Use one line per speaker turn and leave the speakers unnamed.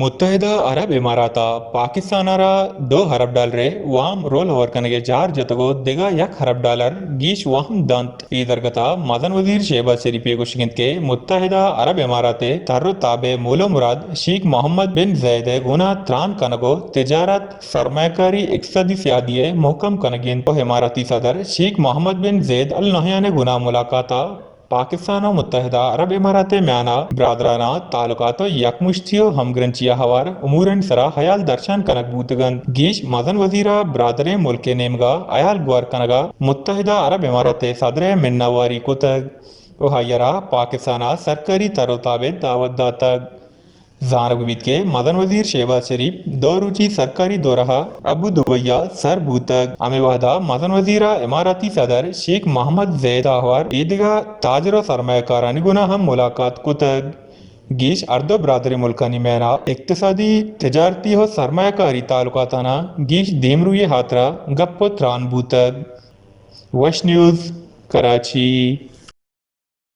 ಮುತ್ತೈದ Arab ಇಮಾರಾತ ಪಾಕಿಸ್ತಾನರ $2 ಅರಬ್ ವಾಮ್ ರೋಲ್ ಓವರ್ ಕನಗೆ ಜಾರ್ ಜೊತೆಗೋ ದಿಗ $1 ಗೀಶ್ ವಾಹಂ ದಂತ್ ಈ ದರ್ಗತ ಮದನ್ ವಜೀರ್ ಶೇಬಾಜ್ ಶರೀಫೆ ಗುಶಿಗಿಂತ್ಗೆ ಮುತ್ತೈದ ಅರಬ್ ಇಮಾರಾತೆ ತರ್ರು ತಾಬೆ ಮೂಲೋ ಮುರಾದ್ ಶೇಖ್ ಮೊಹಮ್ಮದ್ ಬಿನ್ ಝೈದೆ ಗುನಾ ತ್ರಾನ್ ಕನಗೋ ತಿಜಾರತ್ ಸರ್ಮಾಯಕಾರಿ ಇಕ್ಸದಿ ಸ್ಯಾದಿಯೆ ಮೊಹಕಮ್ ಕನಗಿನ್ ಇಮಾರಾತಿ ಸದರ್ Sheikh Mohammed bin Zayed Al ನಹಯಾನೆ ಗುನಾ ಮುಲಾಕಾತ पाकिस्तान और मुत्तहिदा अरब इमारात म्याना ब्रादराना ताल्लुकात यकमुश्तियो हमग्रंचिया हवार उमूरन सरा हयाल दर्शन कनक बूतगन गीश मदन वजीरा ब्रादरे मुल्के नेमगा अयाल ग्वार कनगा मुत्तहिदा अरब इमारात सदर मिन्नावारी कुतग ओहायरा पाकिस्ताना सरकारी तरोताबे दावत दातग जानगविद के मदन वजीर शहबाज शरीफ दौरुची सरकारी दौरा अबू दुबैया सर भूतक अमेवादा मदन वजीरा इमाराती सदर शेख मोहम्मद जैद आहवार ईदगा ताजर सरमायाकारानी गुना हम मुलाकात कुतक गीश अर्दो ब्रादरी मुल्कानी मैना इक्तसादी तजारती हो सरमायाकारी तालुकाताना गीश देमरुए हाथरा गप्पो त्रान भूतक वश न्यूज़ कराची।